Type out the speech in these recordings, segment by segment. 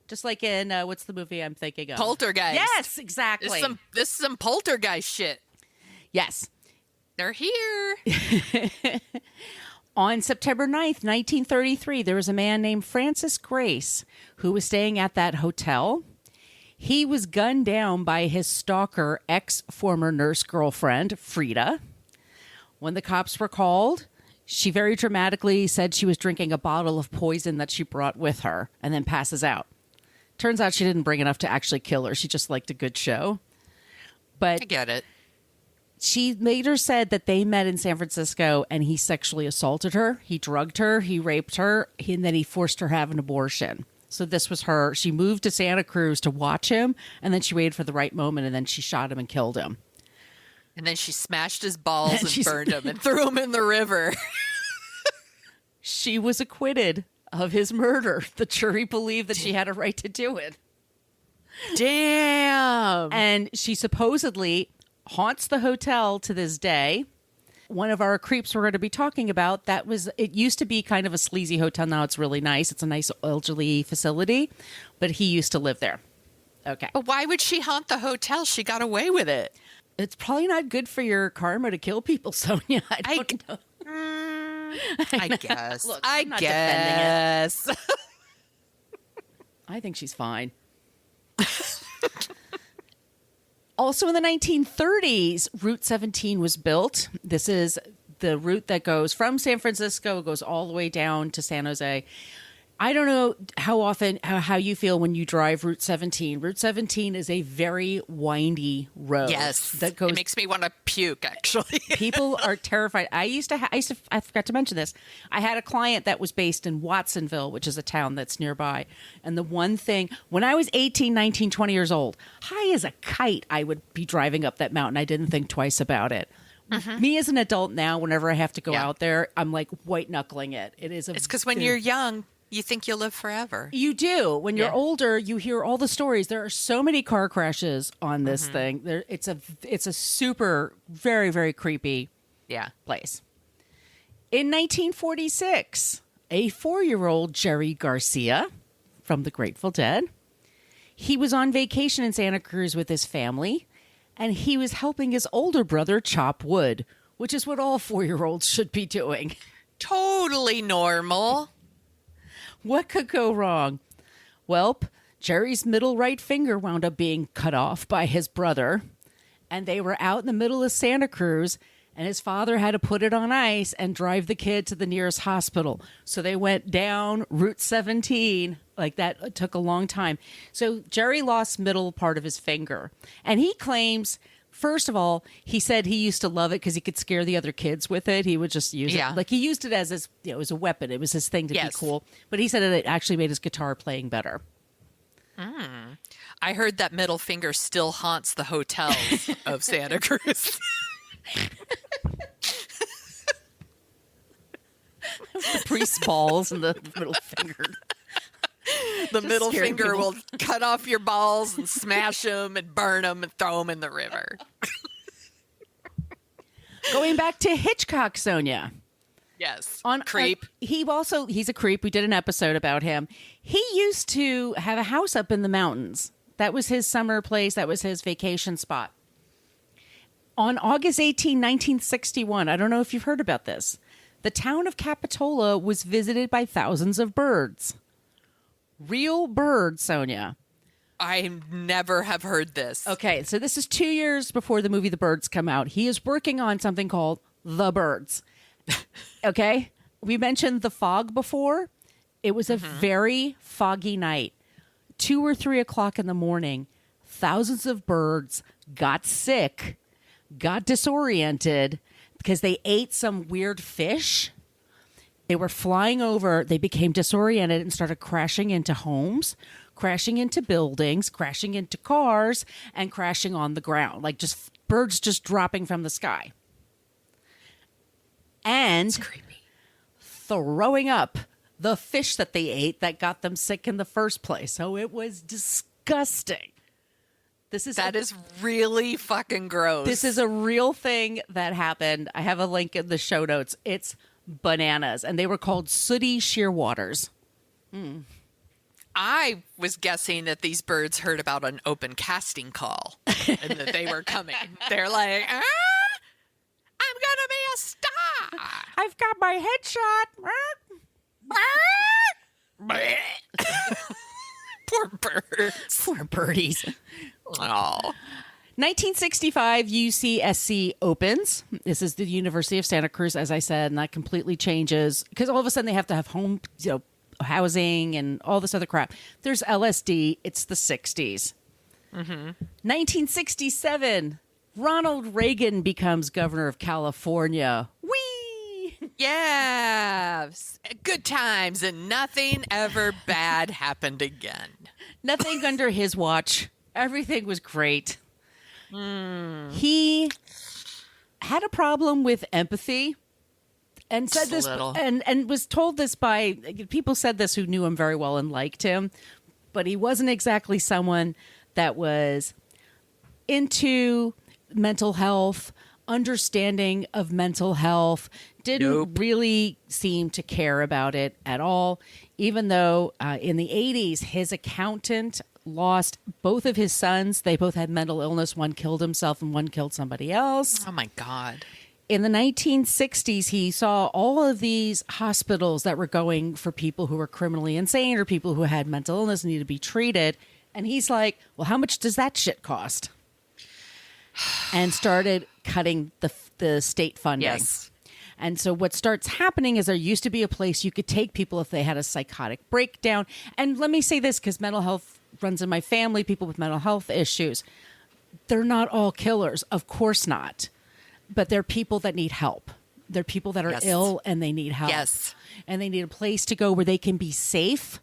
Just like in, what's the movie I'm thinking of? Poltergeist. Yes, exactly. This is some poltergeist shit. Yes. They're here. On September 9th, 1933, there was a man named Francis Grace who was staying at that hotel. He was gunned down by his stalker, ex-former nurse girlfriend, Frida. When the cops were called, she very dramatically said she was drinking a bottle of poison that she brought with her and then passes out. Turns out she didn't bring enough to actually kill her. She just liked a good show. But I get it. she later said that they met in San Francisco and he sexually assaulted her. He drugged her. He raped her. And then he forced her to have an abortion. So this was her. She moved to Santa Cruz to watch him. And then she waited for the right moment. And then she shot him and killed him. And then she smashed his balls and burned him and threw him in the river. She was acquitted of his murder. The jury believed that she had a right to do it. Damn. And she supposedly haunts the hotel to this day. One of our creeps we're going to be talking about, it used to be kind of a sleazy hotel. Now it's really nice. It's a nice elderly facility, but he used to live there. Okay. But why would she haunt the hotel? She got away with it. It's probably not good for your karma to kill people, Sonia. I don't know. I guess. Look, I I'm not guess. I think she's fine. Also in the 1930s, Route 17 was built. This is the route that goes from San Francisco, goes all the way down to San Jose. I don't know how you feel when you drive Route 17. Route 17 is a very windy road. Yes, it makes me want to puke. Actually, people are terrified. I forgot to mention this. I had a client that was based in Watsonville, which is a town that's nearby. And the one thing, when I was 18, 19, 20 years old, high as a kite, I would be driving up that mountain. I didn't think twice about it. Mm-hmm. Me as an adult now, whenever I have to go out there, I'm like white knuckling it. It's because when you're young, you think you'll live forever. You do. When you're older, you hear all the stories. There are so many car crashes on this thing. It's a super, very, very creepy place. In 1946, a 4-year-old Jerry Garcia from the Grateful Dead, he was on vacation in Santa Cruz with his family, and he was helping his older brother chop wood, which is what all 4-year-olds should be doing. Totally normal. What could go wrong? Welp, Jerry's middle right finger wound up being cut off by his brother, and they were out in the middle of Santa Cruz, and his father had to put it on ice and drive the kid to the nearest hospital. So they went down Route 17. Like that it took a long time. So Jerry lost middle part of his finger, and he claims, first of all, he said he used to love it because he could scare the other kids with it. He would just use it. Like he used it as as a weapon. It was his thing to be cool. But he said it actually made his guitar playing better. I heard that middle finger still haunts the hotels of Santa Cruz. The priest's balls and the middle finger. The middle finger will cut off your balls and smash them and burn them and throw them in the river. Going back to Hitchcock, Sonia. Yes. Creep. He's a creep. We did an episode about him. He used to have a house up in the mountains. That was his summer place. That was his vacation spot. On August 18, 1961, I don't know if you've heard about this, the town of Capitola was visited by thousands of birds. Real birds, Sonia. I never have heard this. Okay, so this is 2 years before the movie The Birds come out. He is working on something called The Birds. Okay? We mentioned the fog before. It was a very foggy night. 2 or 3 o'clock in the morning, thousands of birds got sick, got disoriented because they ate some weird fish. They were flying over. They became disoriented and started crashing into homes, crashing into buildings, crashing into cars, and crashing on the ground. Like just birds just dropping from the sky. And throwing up the fish that they ate that got them sick in the first place. So it was disgusting. That is really fucking gross. This is a real thing that happened. I have a link in the show notes. It's bananas, and they were called sooty shearwaters. I was guessing that these birds heard about an open casting call and that they were coming. They're like, I'm going to be a star. I've got my headshot. Poor birds. Poor birdies. Oh. 1965, UCSC opens. This is the University of Santa Cruz, as I said, and that completely changes because all of a sudden they have to have home, housing and all this other crap. There's LSD. It's the 60s. 1967, Ronald Reagan becomes governor of California. Whee! Yeah. Good times and nothing ever bad happened again. Nothing under his watch. Everything was great. He had a problem with empathy and said this and was told this by people said this who knew him very well and liked him, but he wasn't exactly someone that was into mental health, understanding of mental health, didn't really seem to care about it at all, even though in the 80s his accountant lost both of his sons. They both had mental illness. One killed himself and one killed somebody else. Oh, my God. In the 1960s, he saw all of these hospitals that were going for people who were criminally insane or people who had mental illness and needed to be treated. And he's like, well, how much does that shit cost? And started cutting the state funding. Yes. And so what starts happening is there used to be a place you could take people if they had a psychotic breakdown. And let me say this, because mental health runs in my family, people with mental health issues. They're not all killers. Of course not. But they're people that need help. They're people that are ill and they need help. Yes. And they need a place to go where they can be safe,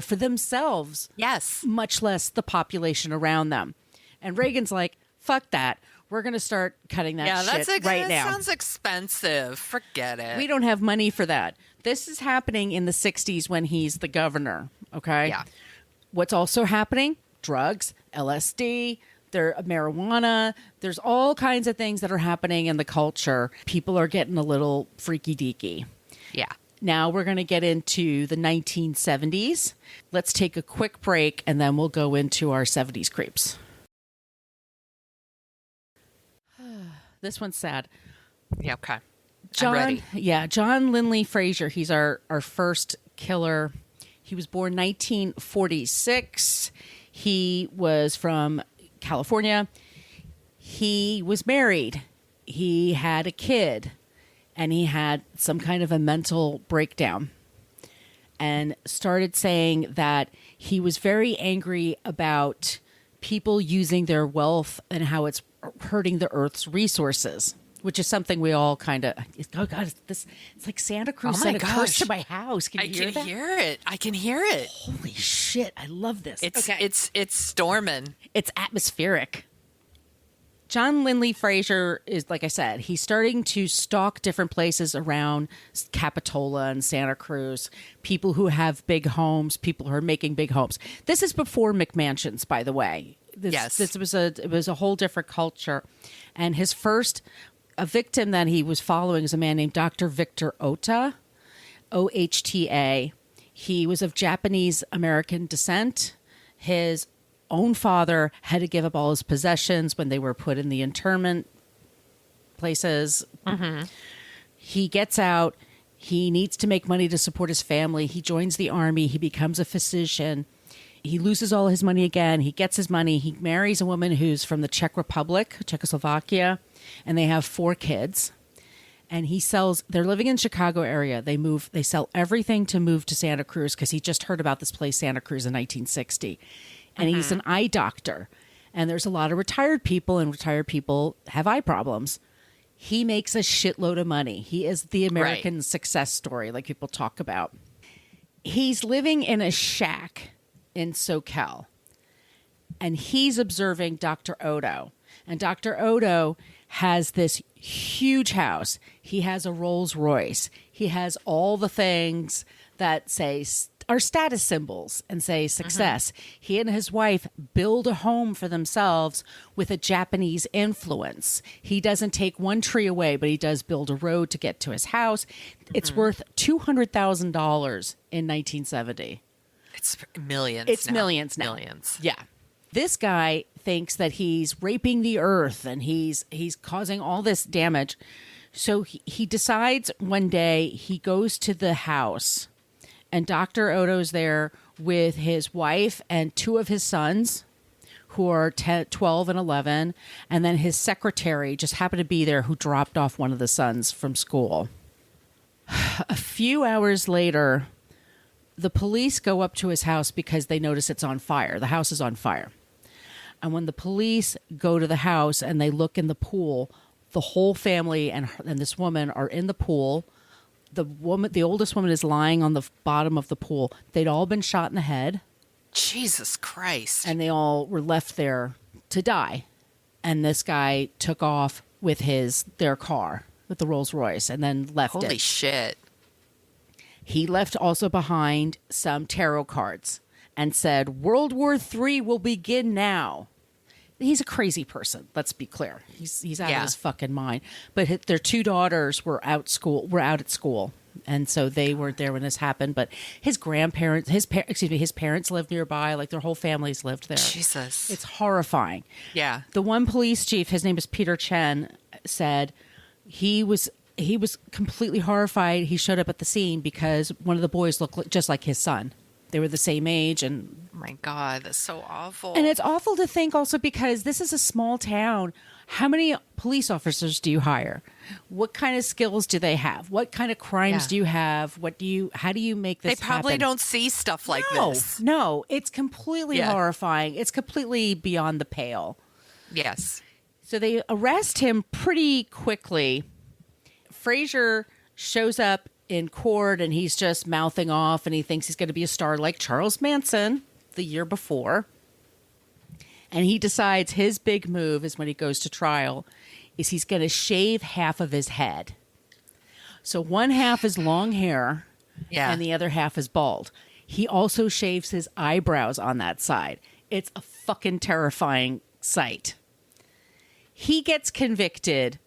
for themselves. Yes. Much less the population around them. And Reagan's like, fuck that. We're going to start cutting that shit right now. That sounds expensive. Forget it. We don't have money for that. This is happening in the 60s when he's the governor. Okay? Yeah. What's also happening? Drugs, LSD, marijuana. There's all kinds of things that are happening in the culture. People are getting a little freaky deaky. Yeah. Now we're going to get into the 1970s. Let's take a quick break and then we'll go into our 70s creeps. This one's sad. Yeah, okay. I'm ready. John Linley Frazier. He's our first killer. He was born 1946. He was from California. He was married. He had a kid. And he had some kind of a mental breakdown. And started saying that he was very angry about people using their wealth and how it's hurting the Earth's resources. Which is something we all kind of, oh God, it's like Santa Cruz sent a curse to my house. Can you hear that? I can hear it. Holy shit, I love this. It's storming. It's atmospheric. John Linley Frazier is, like I said, he's starting to stalk different places around Capitola and Santa Cruz. People who have big homes, people who are making big homes. This is before McMansions, by the way. It was a whole different culture. And his first a victim that he was following is a man named Dr. Victor Ota, OHTA. He was of Japanese American descent. His own father had to give up all his possessions when they were put in the internment places. Mm-hmm. He gets out. He needs to make money to support his family. He joins the army. He becomes a physician. He loses all his money again. He gets his money. He marries a woman who's from the Czech Republic, Czechoslovakia, and they have 4 kids. And they're living in the Chicago area. They sell everything to move to Santa Cruz because he just heard about this place, Santa Cruz, in 1960. And he's an eye doctor. And there's a lot of retired people, and retired people have eye problems. He makes a shitload of money. He is the American success story, like people talk about. He's living in a shack in SoCal, and he's observing Dr. Odo. And Dr. Odo has this huge house. He has a Rolls Royce. He has all the things that are status symbols and say success. Mm-hmm. He and his wife build a home for themselves with a Japanese influence. He doesn't take one tree away, but he does build a road to get to his house. Mm-hmm. It's worth $200,000 in 1970. It's millions. It's millions now. Millions. Yeah. This guy thinks that he's raping the earth and he's causing all this damage. So he decides one day he goes to the house, and Dr. Oto's there with his wife and two of his sons, who are 12 and 11, and then his secretary just happened to be there, who dropped off one of the sons from school. A few hours later, the police go up to his house because they notice it's on fire. The house is on fire. And when the police go to the house and they look in the pool, the whole family and this woman are in the pool. The oldest woman is lying on the bottom of the pool. They'd all been shot in the head. Jesus Christ. And they all were left there to die. And this guy took off with their car, with the Rolls Royce, and then left it. Holy shit. He left also behind some tarot cards and said, "World War III will begin now." He's a crazy person. Let's be clear. He's out of his fucking mind. But their two daughters were out at school. And so they weren't there when this happened, but his parents lived nearby. Like, their whole families lived there. Jesus. It's horrifying. Yeah. The one police chief, his name is Peter Chen, said he was completely horrified. He showed up at the scene because one of the boys looked just like his son. They were the same age. And oh my God, that's so awful. And it's awful to think also because this is a small town. How many police officers do you hire? What kind of skills do they have? What kind of crimes do you have? How do you make this happen? They probably don't see stuff like this. No, it's completely horrifying. It's completely beyond the pale. Yes. So they arrest him pretty quickly. Fraser shows up in court and he's just mouthing off and he thinks he's going to be a star like Charles Manson the year before. And he decides his big move is when he goes to trial is he's going to shave half of his head. So one half is long hair and the other half is bald. He also shaves his eyebrows on that side. It's a fucking terrifying sight. He gets convicted.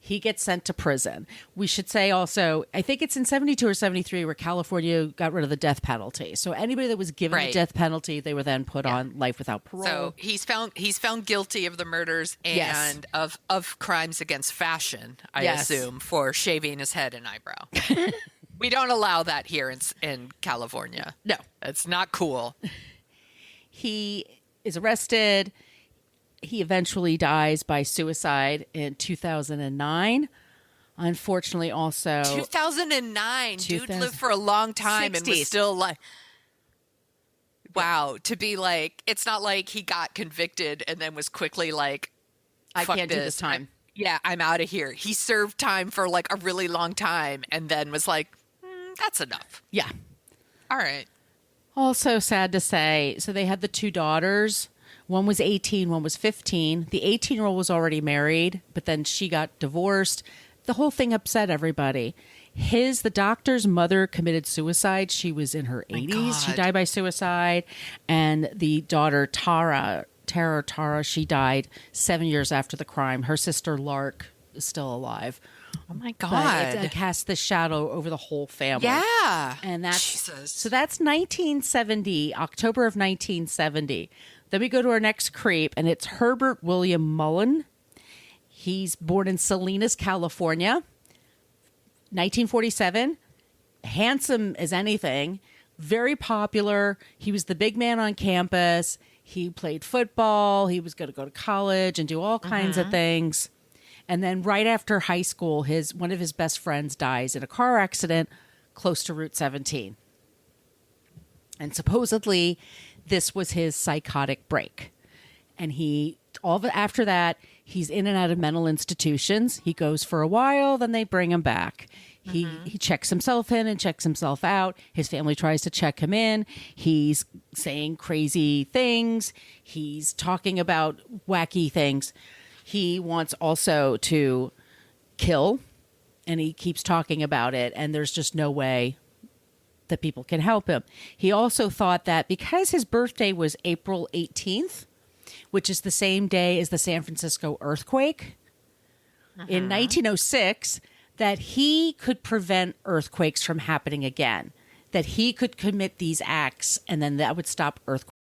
He gets sent to prison. We should say also, I think it's in 72 or 73 where California got rid of the death penalty. So anybody that was given the death penalty, they were then put on life without parole. So he's found guilty of the murders and of crimes against fashion, I assume, for shaving his head and eyebrow. We don't allow that here in California. No. It's not cool. He is arrested. He eventually dies by suicide in 2009. Unfortunately, also 2009. Dude lived for a long time 60s. And was still like, wow. To be like, it's not like he got convicted and then was quickly like, I can't do this time. I'm out of here. He served time for like a really long time and then was like, that's enough. Yeah. All right. Also sad to say, so they had the two daughters. One was 18, one was 15. The 18-year-old was already married, but then she got divorced. The whole thing upset everybody. The doctor's mother committed suicide. She was in her 80s. She died by suicide. And the daughter, Tara, she died 7 years after the crime. Her sister, Lark, is still alive. Oh, my God. But it cast the shadow over the whole family. Yeah. And that's Jesus. So that's 1970, October of 1970. Then we go to our next creep, and it's Herbert William Mullen. He's born in Salinas, California, 1947. Handsome as anything, very popular. He was the big man on campus. He played football. He was going to go to college and do all kinds of things. And then right after high school, one of his best friends dies in a car accident close to Route 17. And supposedly this was his psychotic break. And after that, he's in and out of mental institutions. He goes for a while, then they bring him back. He checks himself in and checks himself out. His family tries to check him in. He's saying crazy things. He's talking about wacky things. He wants also to kill, and he keeps talking about it, and there's just no way that people can help him. He also thought that because his birthday was April 18th, which is the same day as the San Francisco earthquake in 1906, that he could prevent earthquakes from happening again. that he could commit these acts and then that would stop earthquakes.